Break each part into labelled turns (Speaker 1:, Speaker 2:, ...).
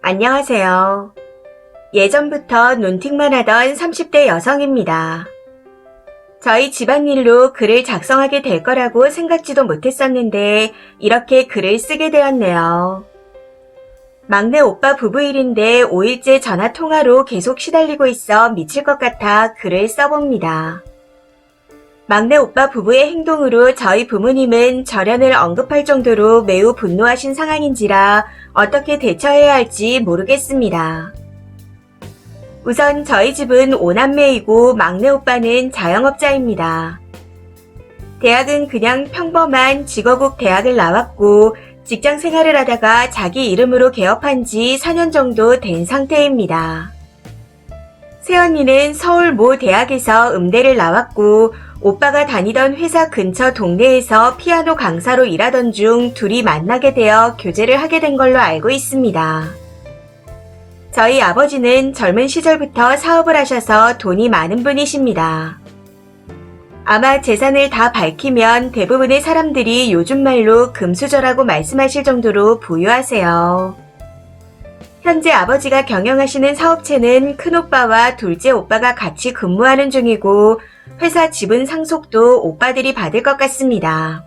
Speaker 1: 안녕하세요. 예전부터 논틱만 하던 30대 여성입니다. 저희 집안일로 글을 작성하게 될 거라고 생각지도 못했었는데 이렇게 글을 쓰게 되었네요. 막내 오빠 부부일인데 5일째 전화 통화로 계속 시달리고 있어 미칠 것 같아 글을 써봅니다. 막내 오빠 부부의 행동으로 저희 부모님은 절연을 언급할 정도로 매우 분노하신 상황인지라 어떻게 대처해야 할지 모르겠습니다. 우선 저희 집은 5남매이고 막내 오빠는 자영업자입니다. 대학은 그냥 평범한 직어국 대학을 나왔고 직장 생활을 하다가 자기 이름으로 개업한 지 4년 정도 된 상태입니다. 새언니는 서울 모 대학에서 음대를 나왔고 오빠가 다니던 회사 근처 동네에서 피아노 강사로 일하던 중 둘이 만나게 되어 교제를 하게 된 걸로 알고 있습니다. 저희 아버지는 젊은 시절부터 사업을 하셔서 돈이 많은 분이십니다. 아마 재산을 다 밝히면 대부분의 사람들이 요즘 말로 금수저라고 말씀하실 정도로 부유하세요. 현재 아버지가 경영하시는 사업체는 큰오빠와 둘째 오빠가 같이 근무하는 중이고 회사 지분 상속도 오빠들이 받을 것 같습니다.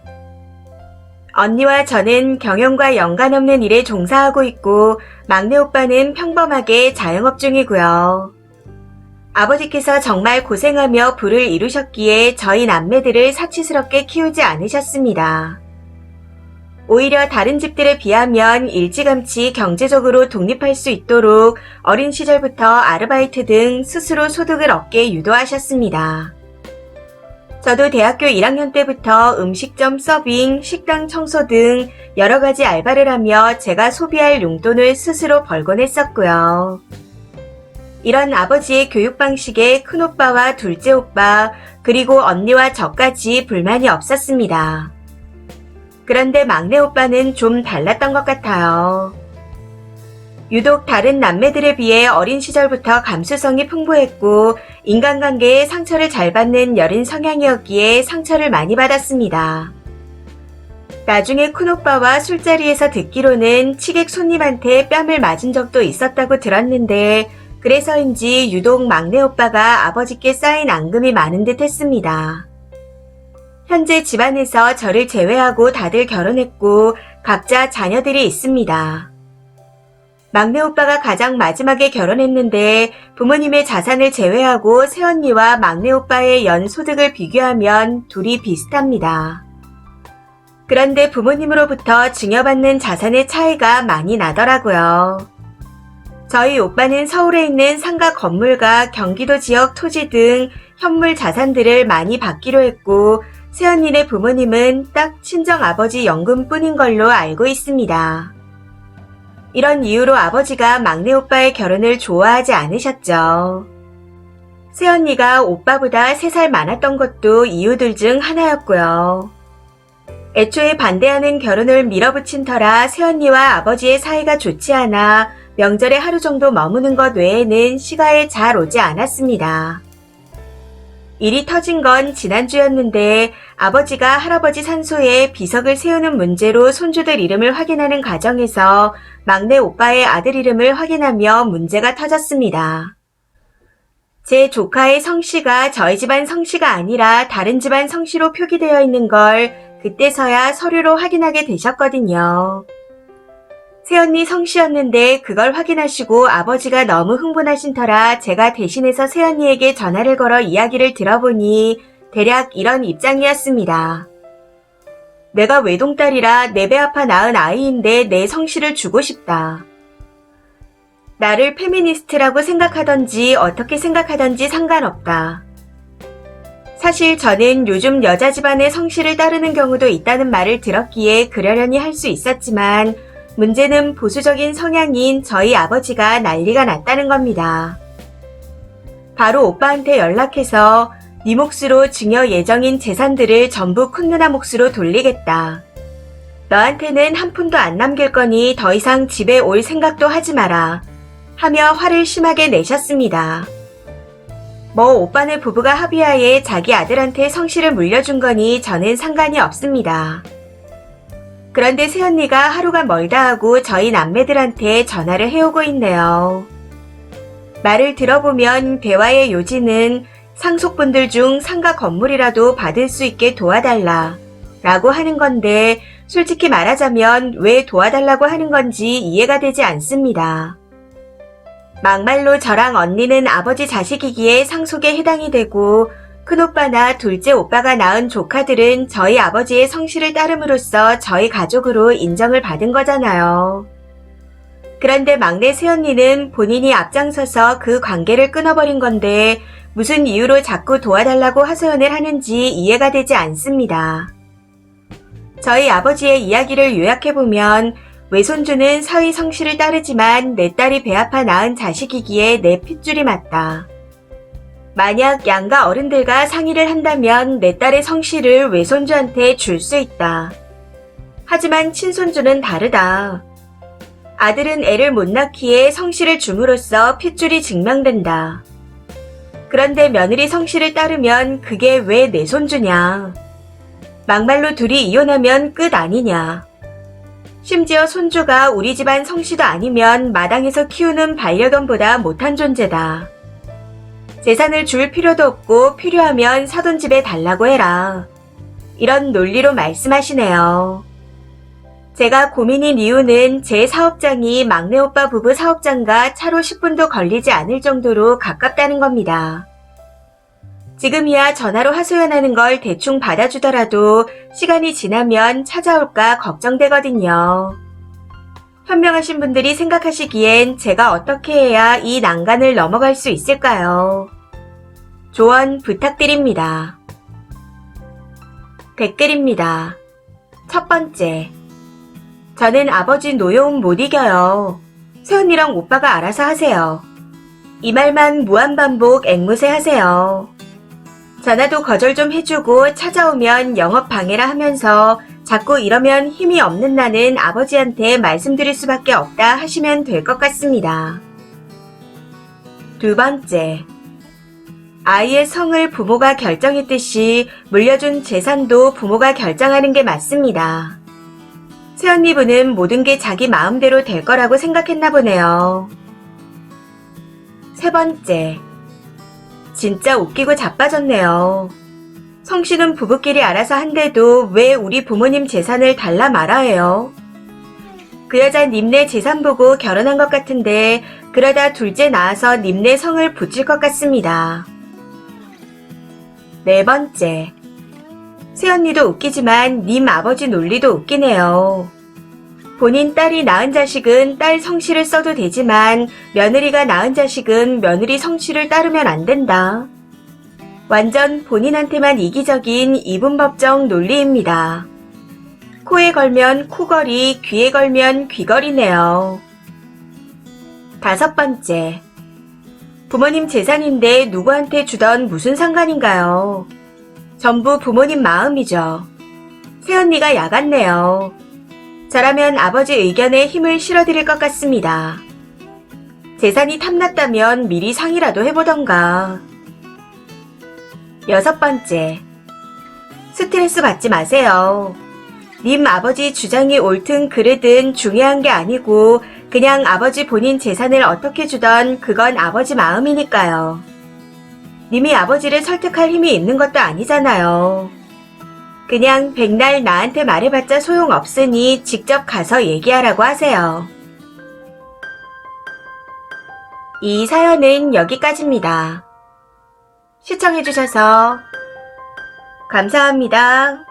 Speaker 1: 언니와 저는 경영과 연관 없는 일에 종사하고 있고 막내 오빠는 평범하게 자영업 중이고요. 아버지께서 정말 고생하며 부를 이루셨기에 저희 남매들을 사치스럽게 키우지 않으셨습니다. 오히려 다른 집들에 비하면 일찌감치 경제적으로 독립할 수 있도록 어린 시절부터 아르바이트 등 스스로 소득을 얻게 유도하셨습니다. 저도 대학교 1학년 때부터 음식점 서빙, 식당 청소 등 여러 가지 알바를 하며 제가 소비할 용돈을 스스로 벌곤 했었고요. 이런 아버지의 교육 방식에 큰오빠와 둘째 오빠, 그리고 언니와 저까지 불만이 없었습니다. 그런데 막내 오빠는 좀 달랐던 것 같아요. 유독 다른 남매들에 비해 어린 시절부터 감수성이 풍부했고 인간관계에 상처를 잘 받는 여린 성향이었기에 상처를 많이 받았습니다. 나중에 큰오빠와 술자리에서 듣기로는 치객 손님한테 뺨을 맞은 적도 있었다고 들었는데 그래서인지 유독 막내 오빠가 아버지께 쌓인 앙금이 많은 듯 했습니다. 현재 집안에서 저를 제외하고 다들 결혼했고 각자 자녀들이 있습니다. 막내 오빠가 가장 마지막에 결혼했는데 부모님의 자산을 제외하고 새언니와 막내 오빠의 연 소득을 비교하면 둘이 비슷합니다. 그런데 부모님으로부터 증여받는 자산의 차이가 많이 나더라고요. 저희 오빠는 서울에 있는 상가 건물과 경기도 지역 토지 등 현물 자산들을 많이 받기로 했고 새언니네 부모님은 딱 친정아버지 연금뿐인 걸로 알고 있습니다. 이런 이유로 아버지가 막내 오빠의 결혼을 좋아하지 않으셨죠. 새언니가 오빠보다 3살 많았던 것도 이유들 중 하나였고요. 애초에 반대하는 결혼을 밀어붙인 터라 새언니와 아버지의 사이가 좋지 않아 명절에 하루 정도 머무는 것 외에는 시가에 잘 오지 않았습니다. 일이 터진 건 지난주였는데 아버지가 할아버지 산소에 비석을 세우는 문제로 손주들 이름을 확인하는 과정에서 막내 오빠의 아들 이름을 확인하며 문제가 터졌습니다. 제 조카의 성씨가 저희 집안 성씨가 아니라 다른 집안 성씨로 표기되어 있는 걸 그때서야 서류로 확인하게 되셨거든요. 새언니 성씨였는데 그걸 확인하시고 아버지가 너무 흥분하신 터라 제가 대신해서 새언니에게 전화를 걸어 이야기를 들어보니 대략 이런 입장이었습니다. 내가 외동딸이라 내 배 아파 낳은 아이인데 내 성씨를 주고 싶다. 나를 페미니스트라고 생각하던지 어떻게 생각하던지 상관없다. 사실 저는 요즘 여자 집안의 성씨를 따르는 경우도 있다는 말을 들었기에 그러려니 할 수 있었지만 문제는 보수적인 성향인 저희 아버지가 난리가 났다는 겁니다. 바로 오빠한테 연락해서 네 몫으로 증여 예정인 재산들을 전부 큰누나 몫으로 돌리겠다. 너한테는 한 푼도 안 남길 거니 더 이상 집에 올 생각도 하지 마라. 하며 화를 심하게 내셨습니다. 뭐 오빠네 부부가 합의하에 자기 아들한테 성씨를 물려준 거니 저는 상관이 없습니다. 그런데 새언니가 하루가 멀다 하고 저희 남매들한테 전화를 해오고 있네요. 말을 들어보면 대화의 요지는 상속분들 중 상가 건물이라도 받을 수 있게 도와달라 라고 하는 건데 솔직히 말하자면 왜 도와달라고 하는 건지 이해가 되지 않습니다. 막말로 저랑 언니는 아버지 자식이기에 상속에 해당이 되고 큰오빠나 둘째 오빠가 낳은 조카들은 저희 아버지의 성씨를 따름으로써 저희 가족으로 인정을 받은 거잖아요. 그런데 막내 새언니는 본인이 앞장서서 그 관계를 끊어버린 건데 무슨 이유로 자꾸 도와달라고 하소연을 하는지 이해가 되지 않습니다. 저희 아버지의 이야기를 요약해보면 외손주는 사위 성씨를 따르지만 내 딸이 배 아파 낳은 자식이기에 내 핏줄이 맞다. 만약 양가 어른들과 상의를 한다면 내 딸의 성씨를 외손주한테 줄 수 있다. 하지만 친손주는 다르다. 아들은 애를 못 낳기에 성씨를 줌으로써 핏줄이 증명된다. 그런데 며느리 성씨를 따르면 그게 왜 내 손주냐. 막말로 둘이 이혼하면 끝 아니냐. 심지어 손주가 우리 집안 성씨도 아니면 마당에서 키우는 반려견보다 못한 존재다. 재산을 줄 필요도 없고 필요하면 사돈집에 달라고 해라. 이런 논리로 말씀하시네요. 제가 고민인 이유는 제 사업장이 막내 오빠 부부 사업장과 차로 10분도 걸리지 않을 정도로 가깝다는 겁니다. 지금이야 전화로 하소연하는 걸 대충 받아주더라도 시간이 지나면 찾아올까 걱정되거든요. 현명하신 분들이 생각하시기엔 제가 어떻게 해야 이 난간을 넘어갈 수 있을까요? 조언 부탁드립니다. 댓글입니다. 첫 번째. 저는 아버지 노여움 못 이겨요. 새언니랑 오빠가 알아서 하세요. 이 말만 무한반복 앵무새 하세요. 전화도 거절 좀 해주고 찾아오면 영업 방해라 하면서 자꾸 이러면 힘이 없는 나는 아버지한테 말씀드릴 수밖에 없다 하시면 될 것 같습니다. 두 번째. 아이의 성을 부모가 결정했듯이 물려준 재산도 부모가 결정하는 게 맞습니다. 새언니 분은 모든 게 자기 마음대로 될 거라고 생각했나 보네요. 세 번째. 진짜 웃기고 자빠졌네요. 성씨는 부부끼리 알아서 한데도 왜 우리 부모님 재산을 달라 말아 해요? 그 여자 님네 재산 보고 결혼한 것 같은데 그러다 둘째 낳아서 님네 성을 붙일 것 같습니다. 네 번째. 새언니도 웃기지만 님 아버지 논리도 웃기네요. 본인 딸이 낳은 자식은 딸 성씨를 써도 되지만 며느리가 낳은 자식은 며느리 성씨를 따르면 안 된다. 완전 본인한테만 이기적인 이분법적 논리입니다. 코에 걸면 코걸이, 귀에 걸면 귀걸이네요. 다섯 번째. 부모님 재산인데 누구한테 주던 무슨 상관인가요? 전부 부모님 마음이죠. 새언니가 야같네요. 저라면 아버지 의견에 힘을 실어드릴 것 같습니다. 재산이 탐났다면 미리 상의라도 해보던가. 여섯 번째. 스트레스 받지 마세요. 님 아버지 주장이 옳든 그르든 중요한 게 아니고 그냥 아버지 본인 재산을 어떻게 주던 그건 아버지 마음이니까요. 님이 아버지를 설득할 힘이 있는 것도 아니잖아요. 그냥 백날 나한테 말해봤자 소용없으니 직접 가서 얘기하라고 하세요. 이 사연은 여기까지입니다. 시청해주셔서 감사합니다.